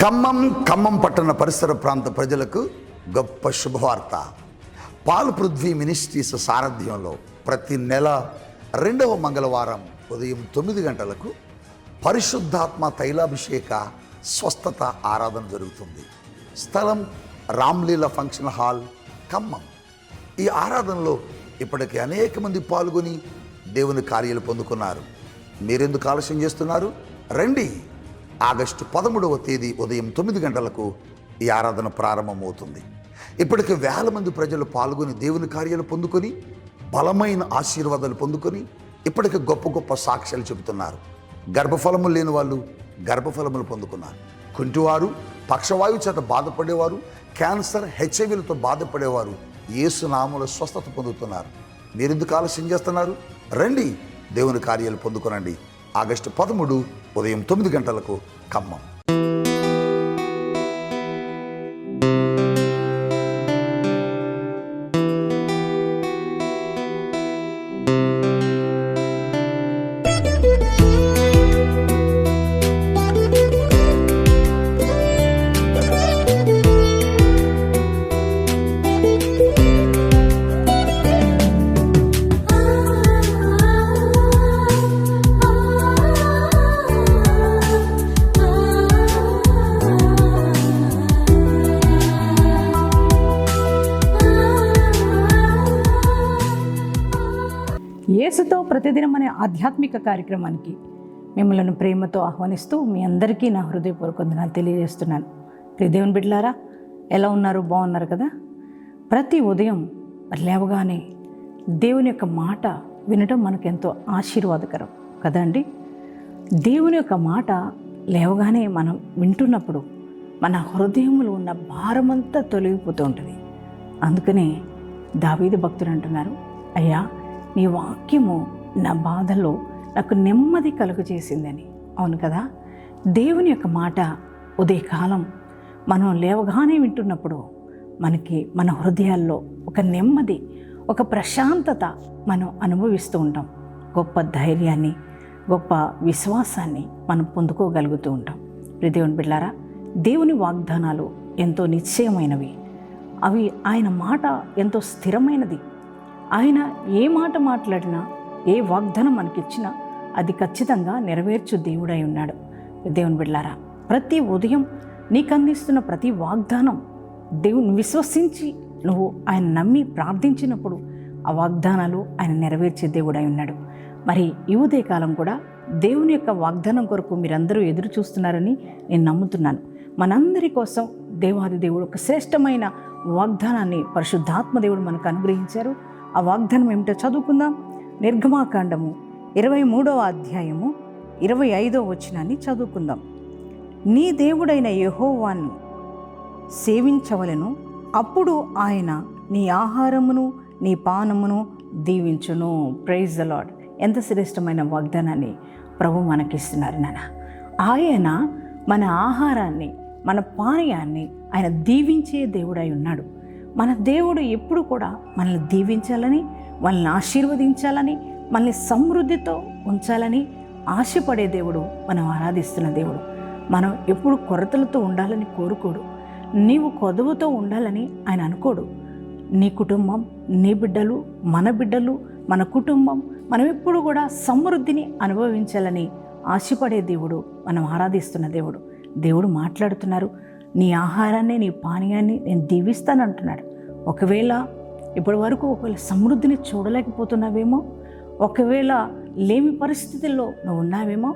ఖమ్మం పట్టణ పరిసర ప్రాంత ప్రజలకు గొప్ప శుభవార్త. పాల్ పృథ్వీ మినిస్ట్రీస్ సారథ్యంలో ప్రతి నెల 2వ మంగళవారం ఉదయం 9 గంటలకు పరిశుద్ధాత్మ తైలాభిషేక స్వస్థత ఆరాధన జరుగుతుంది. స్థలం రామ్లీలా ఫంక్షన్ హాల్, ఖమ్మం. ఈ ఆరాధనలో ఇప్పటికే అనేక మంది పాల్గొని దేవుని కార్యాలు పొందుకున్నారు. మీరెందుకు ఆలస్యం చేస్తున్నారు? రండి. ఆగస్టు 13వ తేదీ ఉదయం 9 గంటలకు ఈ ఆరాధన ప్రారంభమవుతుంది. ఇప్పటికే వేల మంది ప్రజలు పాల్గొని దేవుని కార్యాలు పొందుకొని బలమైన ఆశీర్వాదాలు పొందుకొని ఇప్పటికే గొప్ప గొప్ప సాక్ష్యాలు చెబుతున్నారు. గర్భఫలము లేని వాళ్ళు గర్భఫలములు పొందుకున్నారు. కుంటివారు, పక్షవాయువు చేత బాధపడేవారు, క్యాన్సర్, హెచ్ఐవీలతో బాధపడేవారు యేసు నామములో స్వస్థత పొందుతున్నారు. మీరెందుకు ఆలస్యం చేస్తున్నారు? రండి, దేవుని కార్యాలు పొందుకొనండి. ఆగస్టు 13 ఉదయం 9 గంటలకు ఖమ్మం. యేసుతో ప్రతిదినం అనే ఆధ్యాత్మిక కార్యక్రమానికి మిమ్మల్ని ప్రేమతో ఆహ్వానిస్తూ మీ అందరికీ నా హృదయపూర్వక వందనాలు తెలియజేస్తున్నాను. దేవుని బిడ్డలారా, ఎలా ఉన్నారు? బాగున్నారు కదా? ప్రతి ఉదయం లేవగానే దేవుని యొక్క మాట వినడం మనకెంతో ఆశీర్వాదకరం కదండి. దేవుని యొక్క మాట లేవగానే మనం వింటున్నప్పుడు మన హృదయంలో ఉన్న భారమంతా తొలగిపోతూ ఉంటుంది. అందుకనే దావీదు భక్తుడు అంటున్నారు, అయ్యా నీ వాక్యము నా బాధలో నాకు నెమ్మది కలుగజేసిందని. అవును కదా? దేవుని యొక్క మాట ఉదయకాలం మనం లేవగానే వింటున్నప్పుడు మనకి మన హృదయాల్లో ఒక నెమ్మది, ఒక ప్రశాంతత మనం అనుభవిస్తూ ఉంటాం. గొప్ప ధైర్యాన్ని, గొప్ప విశ్వాసాన్ని మనం పొందుకోగలుగుతూ ఉంటాం. దేవుని బిడ్డలారా, దేవుని వాగ్దానాలు ఎంతో నిశ్చయమైనవి. అవి ఆయన మాట ఎంతో స్థిరమైనది. ఆయన ఏ మాట మాట్లాడినా, ఏ వాగ్దానం మనకిచ్చినా అది ఖచ్చితంగా నెరవేర్చు దేవుడై ఉన్నాడు. దేవుని బిడ్డలారా, ప్రతి ఉదయం నీకు అందిస్తున్న ప్రతి వాగ్దానం దేవుని విశ్వసించి నువ్వు ఆయన నమ్మి ప్రార్థించినప్పుడు ఆ వాగ్దానాలు ఆయన నెరవేర్చే దేవుడై ఉన్నాడు. మరి ఈ ఉదయకాలం కూడా దేవుని యొక్క వాగ్దానం కొరకు మీరందరూ ఎదురు చూస్తున్నారని నేను నమ్ముతున్నాను. మనందరి కోసం దేవాది దేవుడు ఒక శ్రేష్టమైన వాగ్దానాన్ని పరిశుద్ధాత్మ దేవుడు మనకు అనుగ్రహించారు. ఆ వాగ్దానం ఏమిటో చదువుకుందాం. నిర్గమాకాండము 23వ అధ్యాయము 25వ వచనాన్ని చదువుకుందాం. నీ దేవుడైన యెహోవాను సేవించవలెను, అప్పుడు ఆయన నీ ఆహారమును నీ పానమును దీవించును. Praise the Lord. ఎంత శ్రేష్టమైన వాగ్దానాన్ని ప్రభు మనకిస్తున్నారు నాన్న. ఆయన మన ఆహారాన్ని, మన పానీయాన్ని ఆయన దీవించే దేవుడై ఉన్నాడు. మన దేవుడు ఎప్పుడు కూడా మనల్ని దీవించాలని, మనల్ని ఆశీర్వదించాలని, మనల్ని సమృద్ధితో ఉంచాలని ఆశపడే దేవుడు, మనం ఆరాధిస్తున్న దేవుడు. మనం ఎప్పుడు కొరతలతో ఉండాలని కోరుకోడు. నీవు కొదువుతో ఉండాలని ఆయన అనుకోడు. నీ కుటుంబం, నీ బిడ్డలు, మన బిడ్డలు, మన కుటుంబం, మనం ఎప్పుడు కూడా సమృద్ధిని అనుభవించాలని ఆశపడే దేవుడు, మనం ఆరాధిస్తున్న దేవుడు. దేవుడు మాట్లాడుతున్నారు, నీ ఆహారాన్ని, నీ పానీయాన్ని నేను దీవిస్తానంటున్నాడు. ఒకవేళ ఇప్పటి వరకు సమృద్ధిని చూడలేకపోతున్నావేమో, ఒకవేళ లేమి పరిస్థితుల్లో నువ్వు ఉన్నావేమో,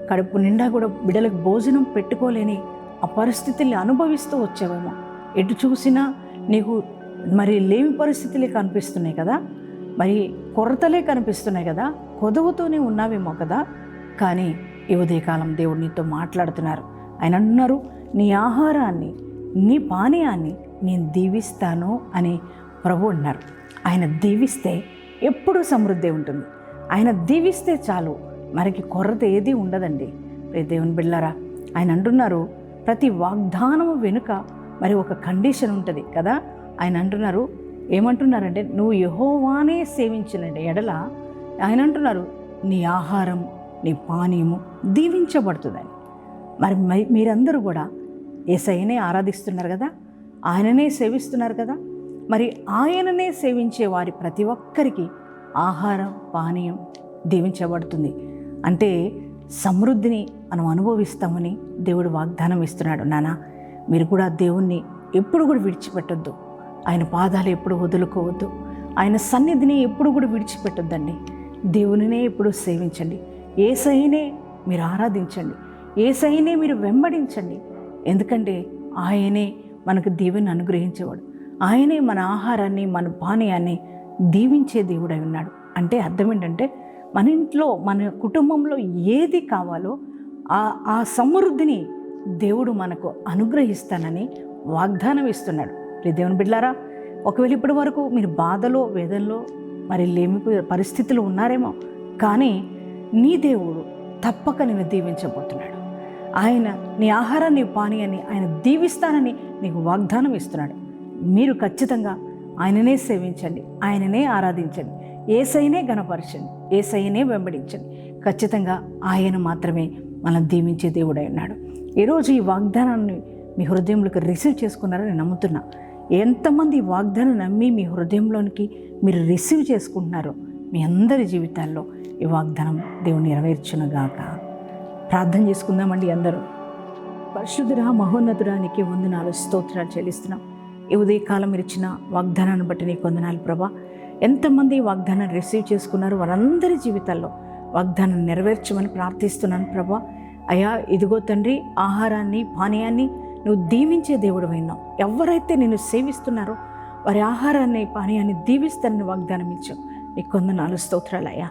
కడుపు నిండా కూడా బిడ్డలకు భోజనం పెట్టుకోలేని ఆ పరిస్థితుల్ని అనుభవిస్తూ వచ్చావేమో, ఎటు చూసినా నీకు మరి లేమి పరిస్థితులే కనిపిస్తున్నాయి కదా, మరి కొరతలే కనిపిస్తున్నాయి కదా, కొదవుతోనే ఉన్నావేమో కదా. కానీ ఈ ఉదయకాలం దేవుడు నీతో మాట్లాడుతున్నారు. ఆయన అన్నారు, నీ ఆహారాన్ని, నీ పానీయాన్ని నేను దీవిస్తాను అని ప్రభు అన్నారు. ఆయన దీవిస్తే ఎప్పుడూ సమృద్ధి ఉంటుంది. ఆయన దీవిస్తే చాలు, మనకి కొరత ఏది ఉండదండి. దేవుని బిడ్డలారా, ఆయన అంటున్నారు, ప్రతి వాగ్దానము వెనుక మరి ఒక కండిషన్ ఉంటుంది కదా. ఆయన అంటున్నారు, ఏమంటున్నారంటే, నువ్వు యెహోవానే సేవించిన ఎడల ఆయన అంటున్నారు, నీ ఆహారం, నీ పానీయము దీవించబడుతుందని. మరి మీరందరూ కూడా యేసయ్యనే ఆరాధిస్తున్నారు కదా, ఆయననే సేవిస్తున్నారు కదా. మరి ఆయననే సేవించే వారి ప్రతి ఒక్కరికి ఆహారం పానీయం దీవించబడుతుంది. అంటే సమృద్ధిని మనం అనుభవిస్తామని దేవుడు వాగ్దానం ఇస్తున్నాడు. నాన్న, మీరు కూడా దేవుణ్ణి ఎప్పుడు కూడా విడిచిపెట్టొద్దు, ఆయన పాదాలు ఎప్పుడు వదులుకోవద్దు, ఆయన సన్నిధిని ఎప్పుడు కూడా విడిచిపెట్టొద్దండి. దేవునినే ఎప్పుడు సేవించండి, యేసయ్యనే మీరు ఆరాధించండి, యేసయ్యనే మీరు వెంబడించండి. ఎందుకంటే ఆయనే మనకు దీవెని అనుగ్రహించేవాడు, ఆయనే మన ఆహారాన్ని మన పానీయాన్ని దీవించే దేవుడై ఉన్నాడు. అంటే అర్థం ఏంటంటే మన ఇంట్లో మన కుటుంబంలో ఏది కావాలో ఆ సమృద్ధిని దేవుడు మనకు అనుగ్రహిస్తానని వాగ్దానం ఇస్తున్నాడు. దేవుని బిడ్డలారా, ఒకవేళ ఇప్పటి వరకు మీరు బాధలో వేదనలో మరి లేమి పరిస్థితులు ఉన్నారేమో, కానీ నీ దేవుడు తప్పక నిన్ను దీవించబోతున్నాడు. ఆయన నీ ఆహారాన్ని పానీయాన్ని ఆయన దీవిస్తానని నీకు వాగ్దానం ఇస్తున్నాడు. మీరు ఖచ్చితంగా ఆయననే సేవించండి, ఆయననే ఆరాధించండి, యేసయ్యనే ఘనపరచండి, యేసయ్యనే వెంబడించండి. ఖచ్చితంగా ఆయన మాత్రమే మనం దీవించే దేవుడై ఉన్నాడు. ఈరోజు ఈ వాగ్దానాన్ని మీ హృదయంలోకి రిసీవ్ చేసుకున్నారని నమ్ముతున్నా. ఎంతమంది ఈ వాగ్దానం నమ్మి మీ హృదయంలోనికి మీరు రిసీవ్ చేసుకుంటున్నారో మీ అందరి జీవితాల్లో ఈ వాగ్దానం దేవుని నెరవేర్చునుగాక. ప్రార్థన చేసుకుందామండి అందరూ. పరిశుద్ధుడా మహోన్నతుడా, నీకే వందనాలు స్తోత్రాలు చెల్లిస్తున్నాం. ఈ ఉదయకాలం మీరు ఇచ్చిన వాగ్దానాన్ని బట్టి నీకు వందనాలు ప్రభా. ఎంతమంది ఈ వాగ్దానాన్ని రిసీవ్ చేసుకున్నారు వారందరి జీవితాల్లో వాగ్దానం నెరవేర్చమని ప్రార్థిస్తున్నాను ప్రభా. అయ్యా, ఇదిగో తండ్రి, ఆహారాన్ని పానీయాన్ని నువ్వు దీవించే దేవుడు అయినావు. ఎవరైతే నిన్ను సేవిస్తున్నారో వారి ఆహారాన్ని పానీయాన్ని దీవిస్తానని వాగ్దానం ఇచ్చావు. నీకు వందనాలు స్తోత్రాలు అయ్యా.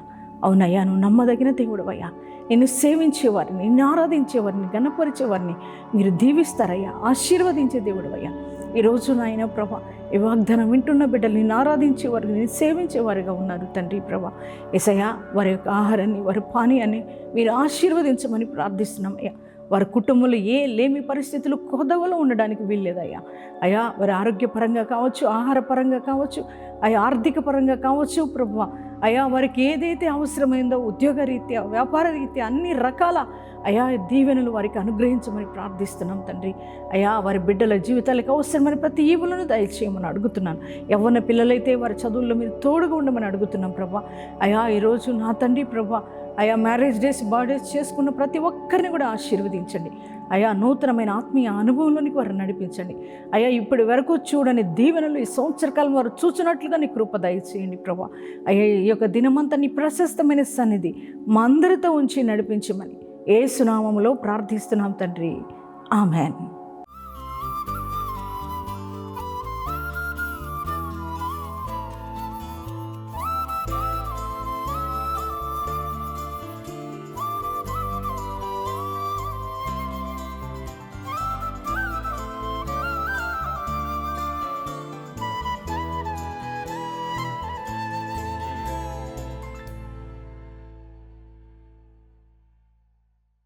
అవునయ్యా, నువ్వు నమ్మదగిన దేవుడు అయ్యా. నిన్ను సేవించేవారిని, నిన్ను ఆరాధించేవారిని, గణపరిచేవారిని మీరు దీవిస్తారయ్యా, ఆశీర్వదించే దేవుడు అయ్యా. ఈరోజు నాయన ప్రభా, ఈ వాగ్దానం వింటున్న బిడ్డలు నిన్ను ఆరాధించేవారు, నిన్ను సేవించేవారుగా ఉన్నారు తండ్రి ప్రభా. యేసయ్యా, వారి యొక్క ఆహారాన్ని వారి పానీయాన్ని మీరు ఆశీర్వదించమని ప్రార్థిస్తున్నాం అయ్యా. వారి కుటుంబంలో ఏ లేమి పరిస్థితులు కొదవలో ఉండడానికి వీల్లేదయ్యా. అయ్యా, వారి ఆరోగ్యపరంగా కావచ్చు, ఆహారపరంగా కావచ్చు, అయ్యా ఆర్థిక పరంగా కావచ్చు ప్రభువా. అయ్యా, వారికి ఏదైతే అవసరమైందో ఉద్యోగ రీత్యా, వ్యాపార రీత్యా అన్ని రకాల అయా దీవెనలు వారికి అనుగ్రహించమని ప్రార్థిస్తున్నాం తండ్రి. అయా, వారి బిడ్డల జీవితాలకు అవసరమైన ప్రతి ఈవులను దయచేయమని అడుగుతున్నాను. ఎవరిన పిల్లలైతే వారి చదువుల్లో మీరు తోడుగా ఉండమని అడుగుతున్నాం ప్రభా. అయా, ఈరోజు నా తండ్రి ప్రభా, అయా మ్యారేజ్ డేస్, బర్త్డేస్ చేసుకున్న ప్రతి ఒక్కరిని కూడా ఆశీర్వదించండి. అయా, నూతనమైన ఆత్మీయ అనుభవంలోనికి వారు నడిపించండి. అయా, ఇప్పటి వరకు చూడని దీవెనలు ఈ సంవత్సరకాలం వారు చూచినట్లుగా నీ కృప దయచేయండి ప్రభా. అయ్యా, ఈ యొక్క దినమంతా నీ ప్రశస్తమైన సన్నిధి మా అందరితో ఉంచి నడిపించమని యేసు నామములో ప్రార్థిస్తున్నాం తండ్రి. ఆమెన్.